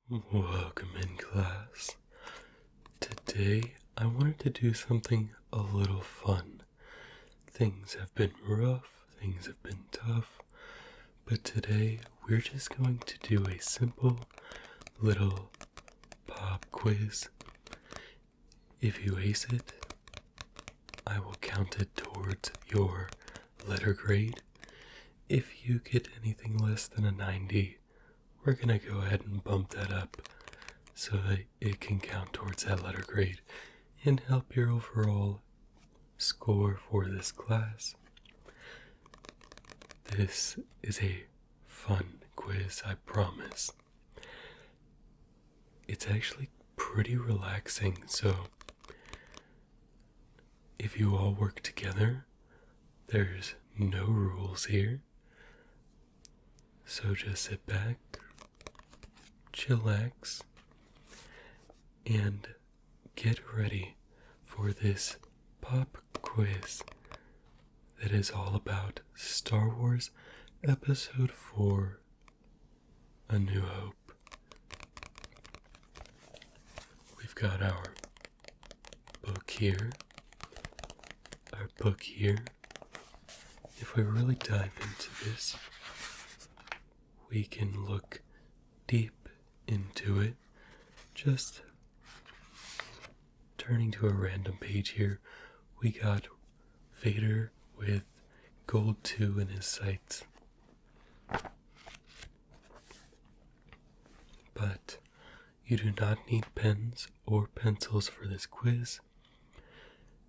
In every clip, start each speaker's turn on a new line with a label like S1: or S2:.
S1: Welcome in, class. Today I wanted to do something a little fun. Things have been rough, things have been tough, but today we're just going to do a simple little pop quiz. If you ace it, I will count it towards your letter grade. If you get anything less than a 90, we're gonna go ahead and bump that up so that it can count towards that letter grade and help your overall score for this class. This is a fun quiz, I promise. It's actually pretty relaxing, so if you all work together, there's no rules here. So just sit back, chillax, and get ready for this pop quiz that is all about Star Wars Episode 4, A New Hope. We've got our book here, If we really dive into this, we can look deep into it. Just turning to a random page here, we got Vader with gold 2 in his sights. But you do not need pens or pencils for this quiz.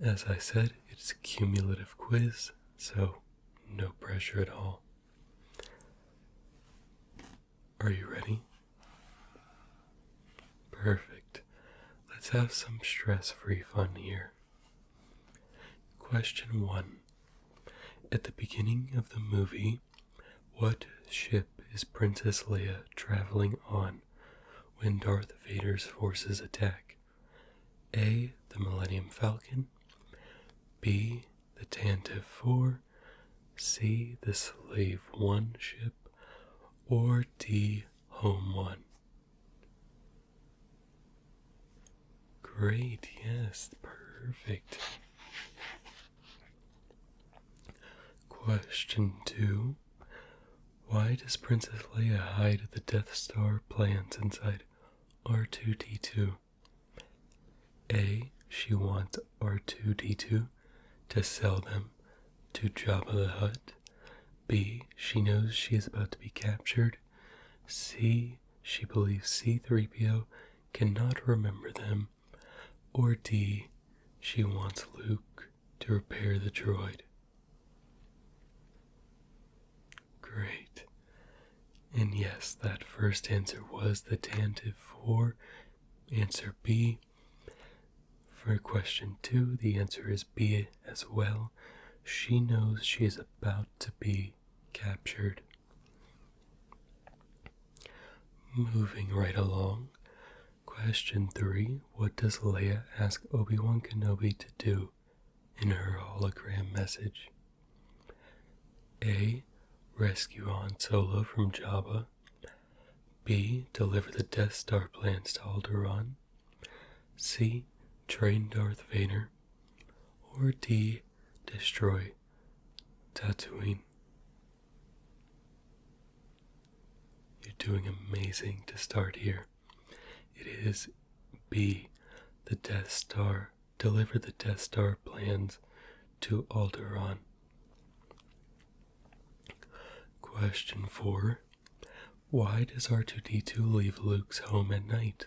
S1: As I said, it's a cumulative quiz, so no pressure at all. Are you ready? Perfect. Let's have some stress-free fun here. Question 1. At the beginning of the movie, what ship is Princess Leia traveling on when Darth Vader's forces attack? A. The Millennium Falcon, B. The Tantive 4, C. The Slave 1 ship, or D. Home 1? Great, yes, perfect. Question 2. Why does Princess Leia hide the Death Star plans inside R2-D2? A. She wants R2-D2 to sell them to Jabba the Hutt. B. She knows she is about to be captured. C. She believes C-3PO cannot remember them. Or D. She wants Luke to repair the droid. Great. And yes, that first answer was the Tantive 4. Answer B. For question 2, the answer is B as well. She knows she is about to be captured. Moving right along. Question 3. What does Leia ask Obi-Wan Kenobi to do in her hologram message? A. Rescue Han Solo from Jabba. B. Deliver the Death Star plans to Alderaan. C. Train Darth Vader. Or D. Destroy Tatooine. You're doing amazing to start here. It is B. The Death Star. Deliver the Death Star plans to Alderaan. Question 4. Why does R2-D2 leave Luke's home at night?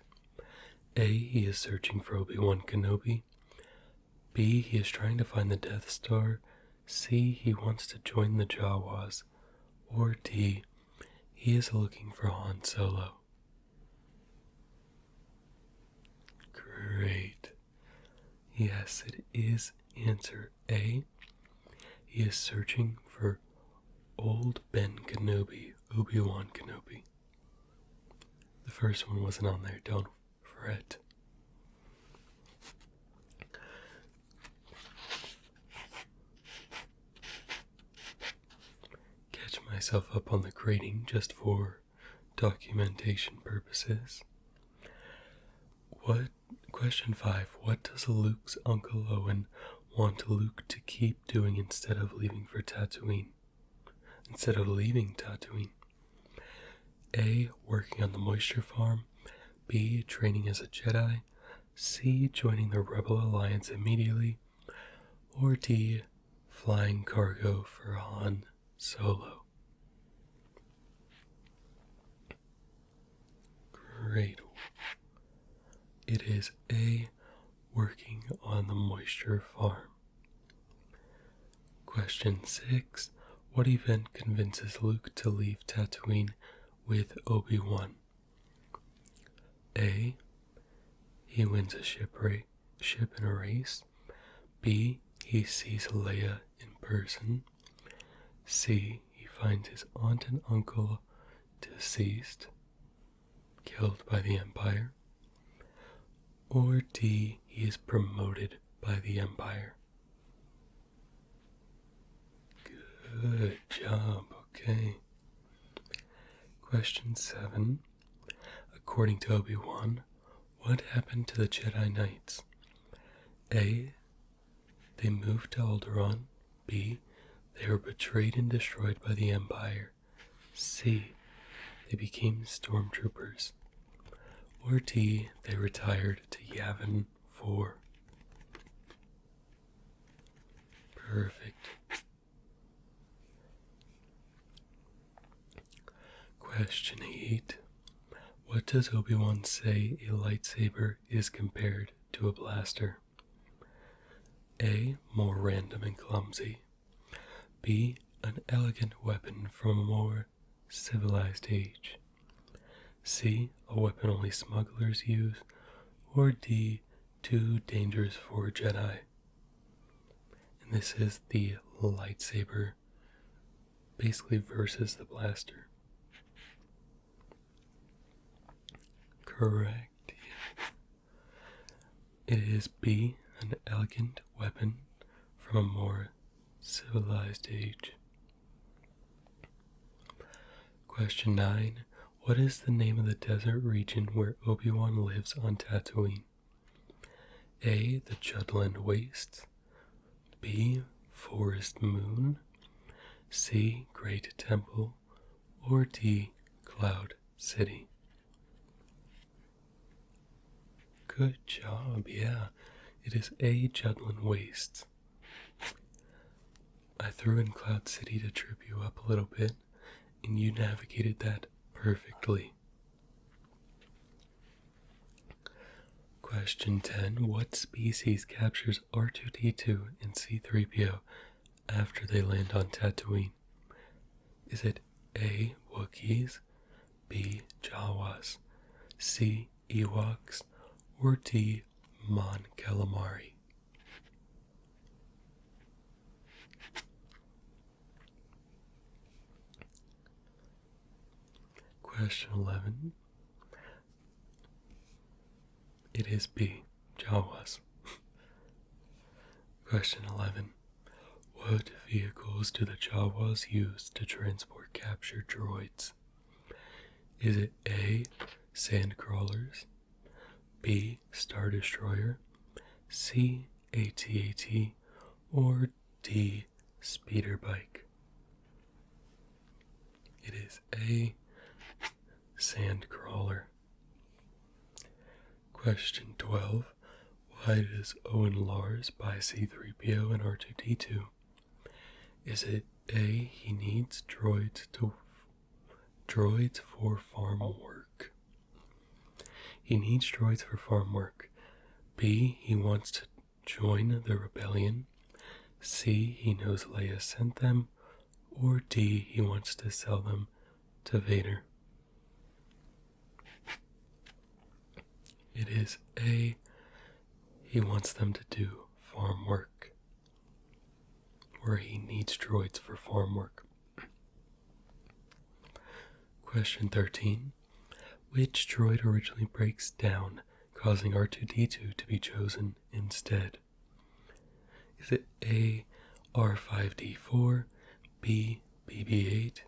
S1: A. He is searching for Obi-Wan Kenobi. B. He is trying to find the Death Star. C. He wants to join the Jawas. Or D. He is looking for Han Solo. Great. Yes, it is answer A. He is searching for old Ben Kenobi, Obi-Wan Kenobi. The first one wasn't on there, don't fret. Catch myself up on the grading just for documentation purposes. What Question 5. What does Luke's Uncle Owen want Luke to keep doing instead of leaving Tatooine? A. Working on the moisture farm. B. Training as a Jedi. C. Joining the Rebel Alliance immediately. Or D. Flying cargo for Han Solo. Great. It is A. Working on the moisture farm. Question 6. What event convinces Luke to leave Tatooine with Obi-Wan? A. He wins a ship in a race. B. He sees Leia in person. C. He finds his aunt and uncle deceased, killed by the Empire. Or D. He is promoted by the Empire. Good job, okay. Question 7. According to Obi-Wan, what happened to the Jedi Knights? A. They moved to Alderaan. B. They were betrayed and destroyed by the Empire. C. They became stormtroopers. Or D. They retired to Yavin 4. Perfect. Question 8. What does Obi-Wan say a lightsaber is compared to a blaster? A. More random and clumsy. B. An elegant weapon from a more civilized age. C. A weapon only smugglers use. Or D. Too dangerous for Jedi. And this is the lightsaber, basically versus the blaster. Correct. It is B. An elegant weapon from a more civilized age. Question 9. What is the name of the desert region where Obi-Wan lives on Tatooine? A. The Judland Wastes. B. Forest Moon. C. Great Temple. Or D. Cloud City. Good job, yeah. It is A. Judland Wastes. I threw in Cloud City to trip you up a little bit, and you navigated that perfectly. Question 10. What species captures R2-D2 and C-3PO after they land on Tatooine? Is it A. Wookiees, B. Jawas, C. Ewoks, or D. Mon Calamari? Question 11. It is B. Jawas. Question 11. What vehicles do the Jawas use to transport captured droids? Is it A. Sandcrawlers, B. Star Destroyer, C. AT-AT, or D. Speeder Bike? It is A. Sandcrawler. Question 12. Why does Owen Lars buy C-3PO and R2-D2? Is it A. He needs droids for farm work? He needs droids for farm work. B. He wants to join the rebellion. C. He knows Leia sent them. Or D. He wants to sell them to Vader. It is A. He wants them to do farm work, or he needs droids for farm work. Question 13. Which droid originally breaks down, causing R2-D2 to be chosen instead? Is it A. R5-D4, B. BB-8,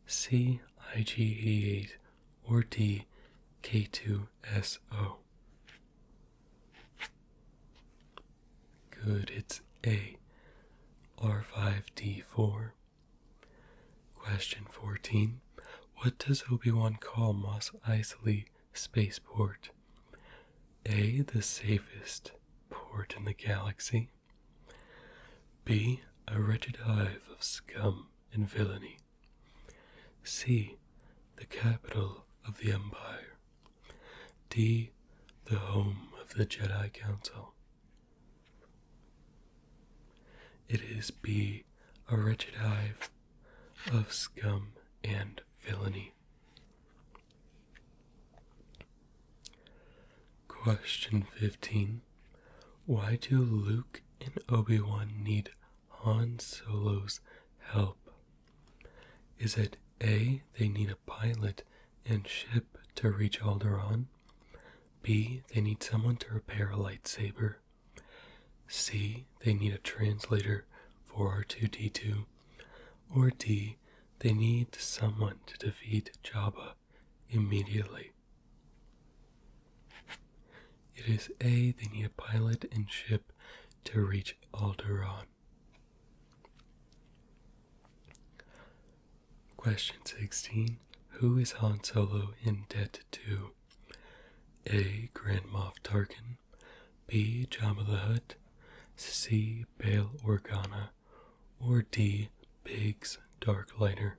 S1: C. IG-88, or D. K2SO? Good, it's A, R5D4. Question 14. What does Obi-Wan call Mos Eisley Spaceport? A, the safest port in the galaxy. B, a wretched hive of scum and villainy. C, the capital of the Empire. D, the home of the Jedi Council. It is B, a wretched hive of scum and villainy. Question 15. Why do Luke and Obi-Wan need Han Solo's help? Is it A, they need a pilot and ship to reach Alderaan? B, they need someone to repair a lightsaber? C, they need a translator for R2-D2? Or D, they need someone to defeat Jabba immediately? It is A, they need a pilot and ship to reach Alderaan. Question 16. Who is Han Solo in debt to? A, Grand Moff Tarkin. B, Jabba the Hutt. C, Bail Organa. Or D, Biggs Darklighter.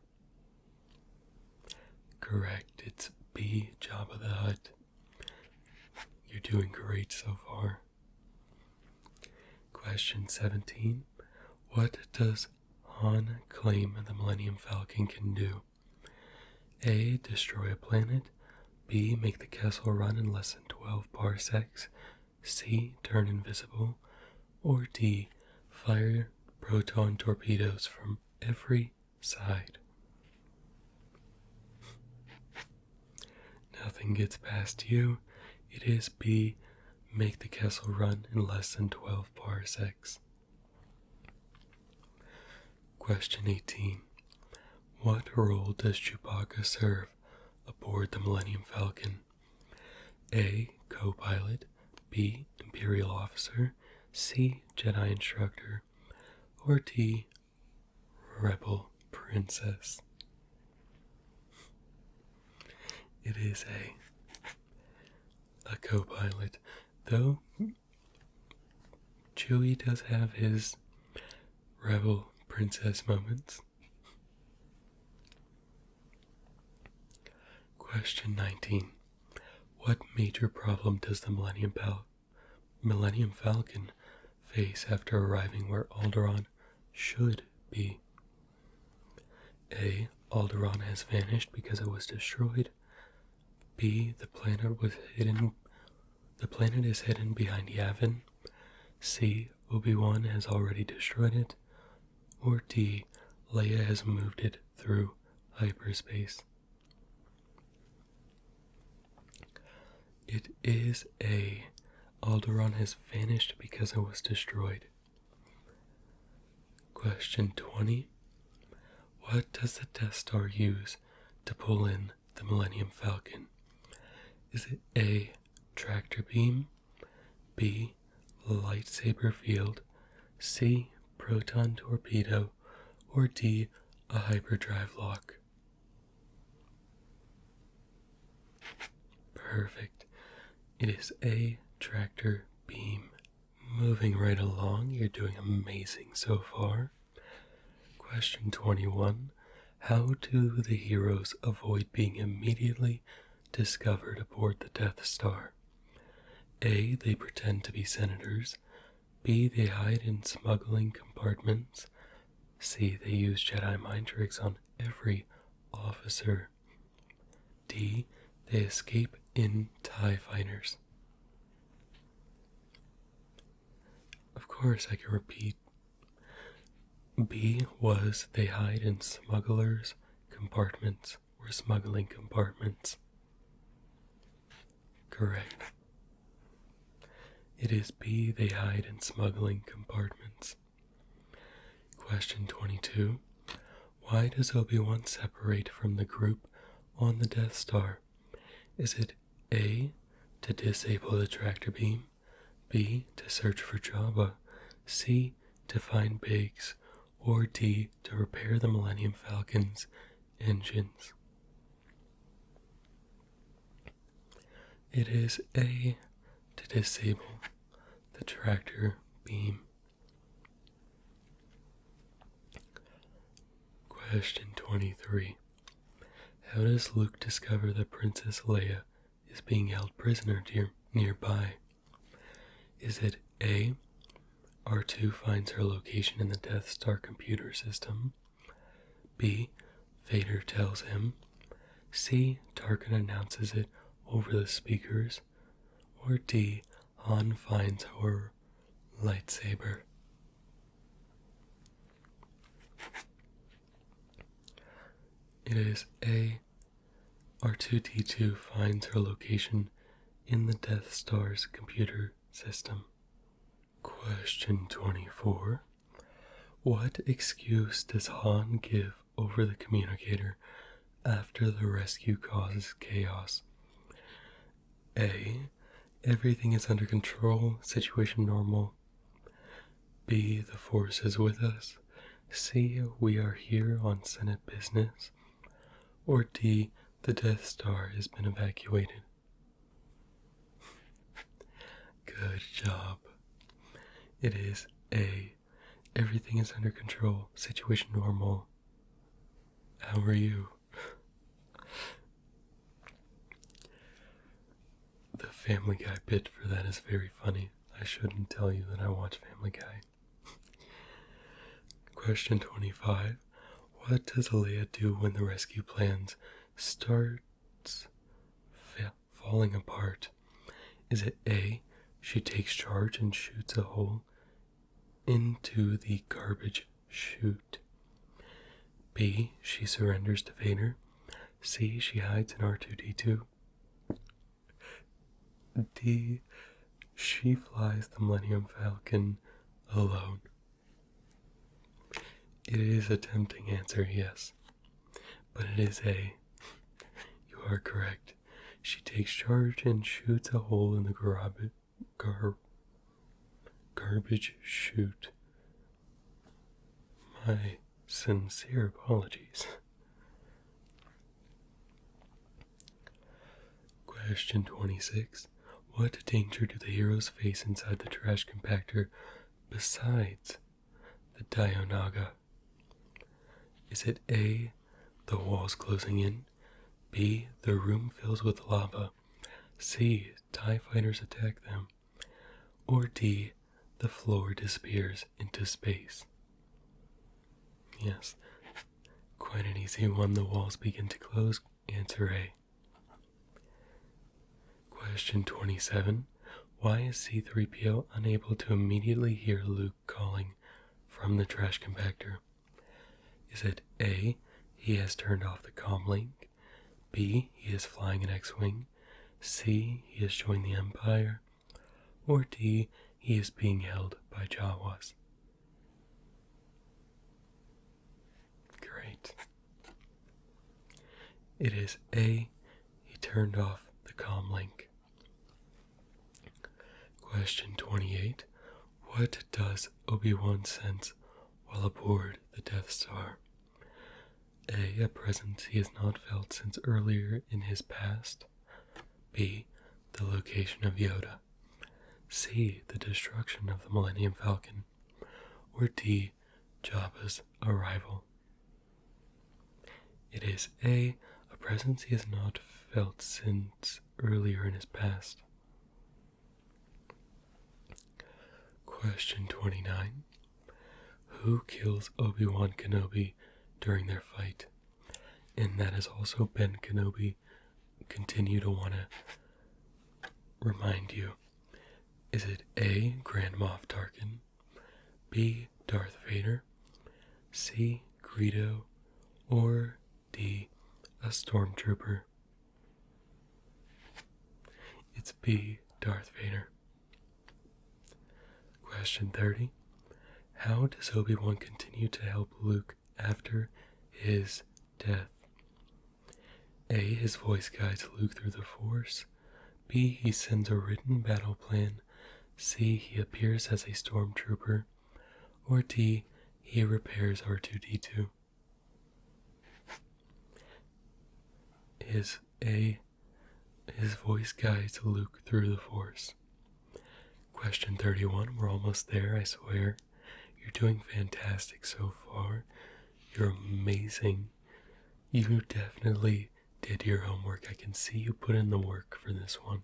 S1: Correct, it's B, Jabba the Hutt. You're doing great so far. Question 17. What does Han claim the Millennium Falcon can do? A, destroy a planet. B, make the castle run in less than 12 parsecs. C, turn invisible. Or D, fire proton torpedoes from every side. Nothing gets past you. It is B, make the castle run in less than 12 parsecs. Question 18. What role does Chewbacca serve aboard the Millennium Falcon? A, co-pilot. B, Imperial officer. C, Jedi instructor. Or D, rebel princess. It is a co-pilot, though Chewie does have his rebel princess moments. Question 19. What major problem does the Millennium Falcon face after arriving where Alderaan should be? A, Alderaan has vanished because it was destroyed. B, the planet is hidden behind Yavin. C, Obi-Wan has already destroyed it. Or D, Leia has moved it through hyperspace. It is A, Alderaan has vanished because it was destroyed. Question 20. What does the Death Star use to pull in the Millennium Falcon? Is it A, tractor beam. B, lightsaber field. C, proton torpedo. Or D, a hyperdrive lock. Perfect. It is A, tractor beam. Moving right along, you're doing amazing so far. Question 21. How do the heroes avoid being immediately discovered aboard the Death Star? A, they pretend to be senators. B, they hide in smuggling compartments. C, they use Jedi mind tricks on every officer. D, they escape in TIE fighters. Of course, I can repeat. B was they hide in smugglers' compartments or smuggling compartments. Correct. It is B, they hide in smuggling compartments. Question 22. Why does Obi-Wan separate from the group on the Death Star? Is it A, to disable the tractor beam. B, to search for Jabba. C. To find Biggs, or D. To repair the Millennium Falcon's engines? It is A. To disable the tractor beam. Question 23. How does Luke discover that Princess Leia is being held prisoner nearby? Is it A. R2 finds her location in the Death Star computer system? B. Vader tells him? C. Tarkin announces it over the speakers? Or D. Han finds her lightsaber? It is A. R2-D2 finds her location in the Death Star's computer system. Question 24. What excuse does Han give over the communicator after the rescue causes chaos? A. Everything is under control, situation normal. B. The Force is with us. C. We are here on Senate business. Or D. The Death Star has been evacuated. Good job. It is A. Everything is under control, situation normal. How are you? The Family Guy bit for that is very funny. I shouldn't tell you that I watch Family Guy. Question 25. What does Leia do when the rescue plans starts falling apart? Is it A. She takes charge and shoots a hole into the garbage chute? B. She surrenders to Vader? C. She hides in R2-D2? D. She flies the Millennium Falcon alone? It is a tempting answer, yes, but it is A. You are correct. She takes charge and shoots a hole in the garbage chute. My sincere apologies. Question 26. What danger do the heroes face inside the trash compactor besides the Dianoga? Is it A. The walls closing in? B. The room fills with lava? C. TIE fighters attack them? Or D. The floor disappears into space? Yes, quite an easy one. The walls begin to close. Answer A. Question 27. Why is C-3PO unable to immediately hear Luke calling from the trash compactor? Is it A. He has turned off the comlink? B. He is flying an X-Wing? C. He has joined the Empire? Or D. He is being held by Jawas? Great. It is A. He turned off the comlink. Question 28. What does Obi-Wan sense while aboard the Death Star? A presence he has not felt since earlier in his past. B. The location of Yoda. C. The destruction of the Millennium Falcon. Or D. Jabba's arrival. It is A presence he has not felt since earlier in his past. Question 29. Who kills Obi-Wan Kenobi during their fight? And that is also Ben Kenobi. Continue to want to remind you. Is it A. Grand Moff Tarkin? B. Darth Vader? C. Greedo? Or D. A stormtrooper? It's B. Darth Vader. Question 30. How does Obi-Wan continue to help Luke after his death? A. His voice guides Luke through the Force. B. He sends a written battle plan. C. He appears as a stormtrooper. Or D, he repairs R2-D2? Is A, his voice guides Luke through the Force? Question 31, we're almost there, I swear. You're doing fantastic so far. You're amazing. You definitely did your homework. I can see you put in the work for this one.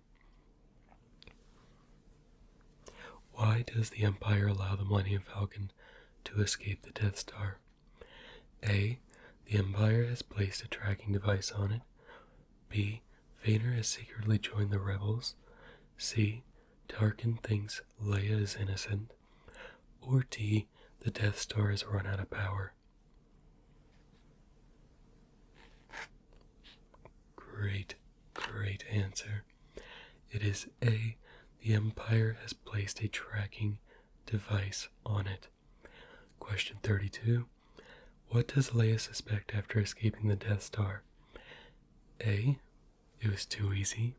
S1: Why does the Empire allow the Millennium Falcon to escape the Death Star? A, the Empire has placed a tracking device on it. B, Vader has secretly joined the rebels. C, Tarkin thinks Leia is innocent. Or D, the Death Star has run out of power. Great answer. It is A, the Empire has placed a tracking device on it. Question 32. What does Leia suspect after escaping the Death Star? A, it was too easy.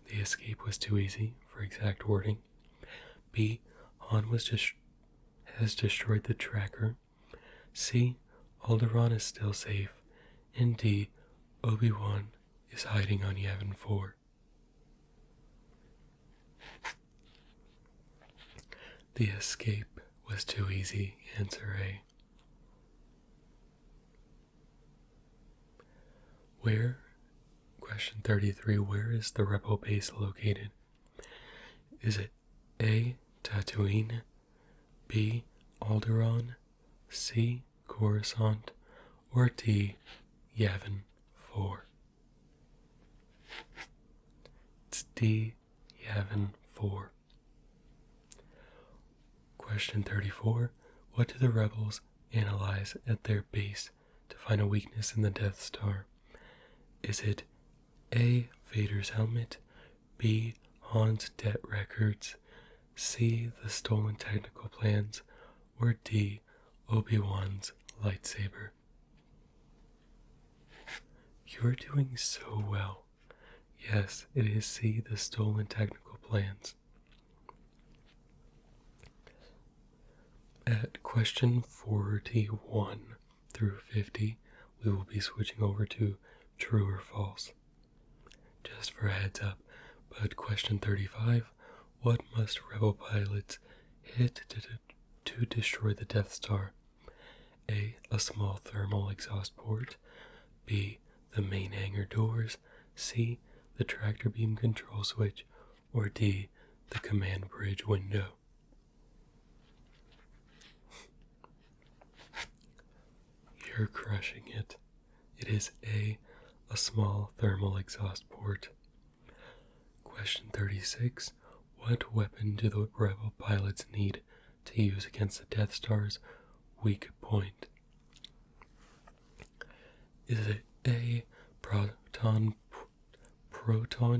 S1: The escape was too easy, for exact wording. B, Han has destroyed the tracker. C, Alderaan is still safe. And D, Obi-Wan is hiding on Yavin 4. The escape was too easy. Answer A. Question 33, where is the rebel base located? Is it A, Tatooine, B, Alderaan, C, Coruscant, or D, Yavin 4? It's D, Yavin 4. Question 34, what do the rebels analyze at their base to find a weakness in the Death Star? Is it A, Vader's helmet, B, Han's debt records, C, the stolen technical plans, or D, Obi-Wan's lightsaber? You're doing so well. Yes, it is C, the stolen technical plans. At question 41 through 50, we will be switching over to true or false. Just for a heads up, but question 35, what must rebel pilots hit to destroy the Death Star? A small thermal exhaust port, B, the main hangar doors, C, the tractor beam control switch, or D, the command bridge window. You're crushing it. It is A small thermal exhaust port. Question 36. What weapon do the rebel pilots need to use against the Death Star's weak point? Is it A, proton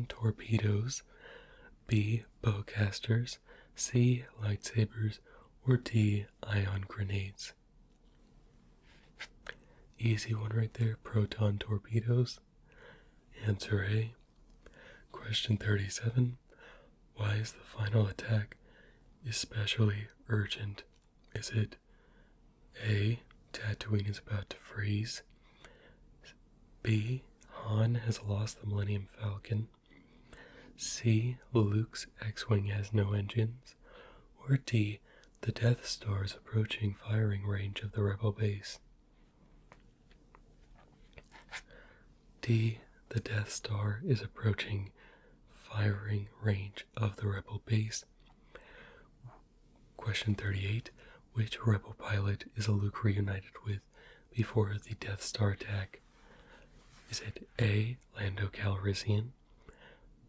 S1: torpedoes, B, bowcasters, C, lightsabers, or D, ion grenades? Easy one right there, proton torpedoes. Answer A. Question 37. Why is the final attack especially urgent? Is it A, Tatooine is about to freeze, B, Han has lost the Millennium Falcon, C, Luke's X-Wing has no engines, or D, the Death Star is approaching firing range of the rebel base? D, the Death Star is approaching firing range of the rebel base. Question 38. Which rebel pilot is Luke reunited with before the Death Star attack? Is it A, Lando Calrissian,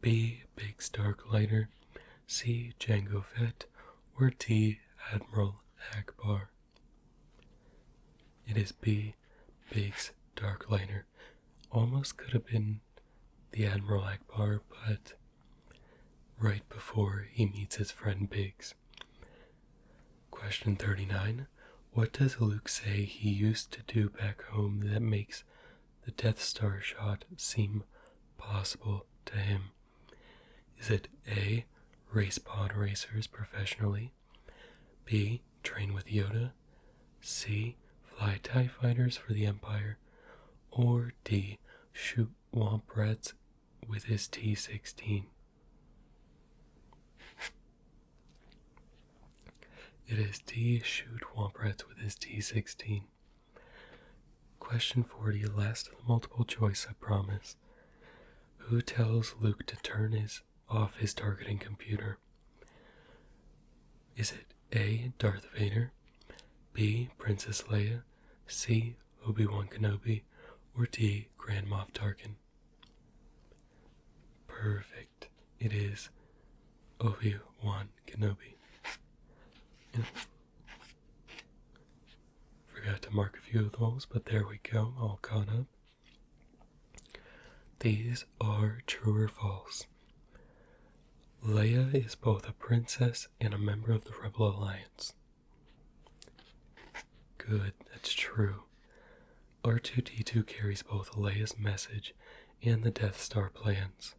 S1: B, Biggs Darklighter, C, Jango Fett, or D, Admiral Akbar? It is B, Biggs Darklighter. Almost could have been the Admiral Akbar, but right before he meets his friend Biggs. Question 39. What does Luke say he used to do back home that makes the Death Star shot seem possible to him? Is it A, race pod racers professionally, B, train with Yoda, C. fly TIE fighters for the Empire, or D. shoot womp rats with his T-16? It is D. shoot womp rats with his T-16. Question 40, last of the multiple choice, I promise. Who tells Luke to turn off his targeting computer? Is it A. Darth Vader, B. Princess Leia, C. Obi-Wan Kenobi, or D. Grand Moff Tarkin? Perfect. It is Obi-Wan Kenobi. Yeah. Forgot to mark a few of those, but there we go, all caught up. These are true or false. Leia is both a princess and a member of the Rebel Alliance. Good, that's true. R2-D2 carries both Leia's message and the Death Star plans.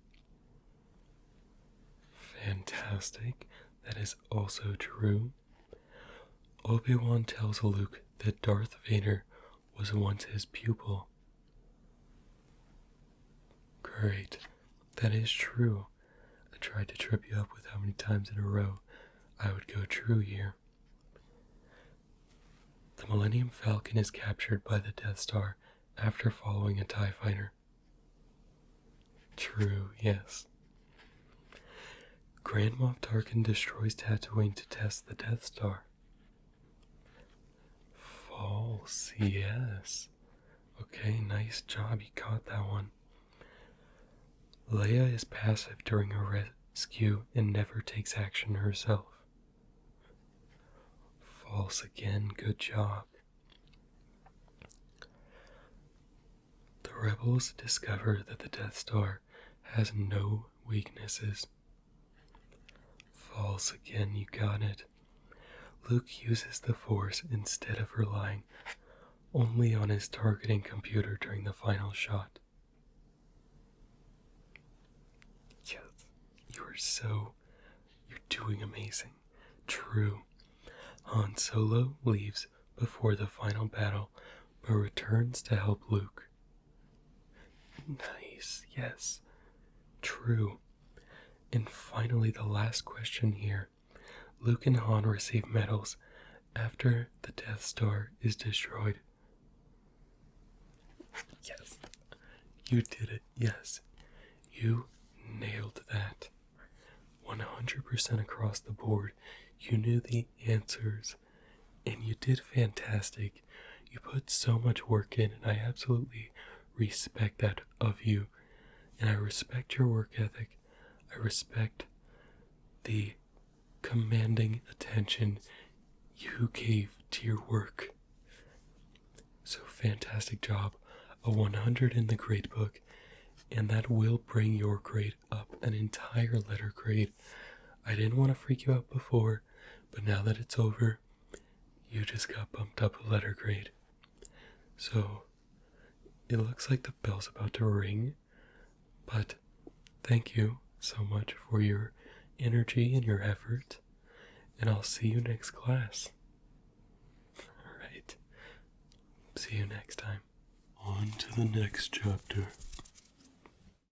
S1: Fantastic, that is also true. Obi-Wan tells Luke that Darth Vader was once his pupil. Great, that is true. I tried to trip you up with how many times in a row I would go true here. The Millennium Falcon is captured by the Death Star after following a TIE fighter. True, yes. Grand Moff Tarkin destroys Tatooine to test the Death Star. False, yes. Okay, nice job, you caught that one. Leia is passive during a rescue and never takes action herself. False again, good job. The rebels discover that the Death Star has no weaknesses. False again, you got it. Luke uses the Force instead of relying only on his targeting computer during the final shot. Yes, you're doing amazing. True. Han Solo leaves before the final battle, but returns to help Luke. Nice, yes. True. And finally, the last question here. Luke and Han receive medals after the Death Star is destroyed. Yes. You did it, yes. You nailed that. 100% across the board. You knew the answers, and you did fantastic. You put so much work in, and I absolutely respect that of you. And I respect your work ethic. I respect the commanding attention you gave to your work. So fantastic job. A 100 in the grade book, and that will bring your grade up an entire letter grade. I didn't want to freak you out before, but now that it's over, you just got bumped up a letter grade. So it looks like the bell's about to ring, but thank you so much for your energy and your effort, and I'll see you next class. Alright, see you next time. On to the next chapter.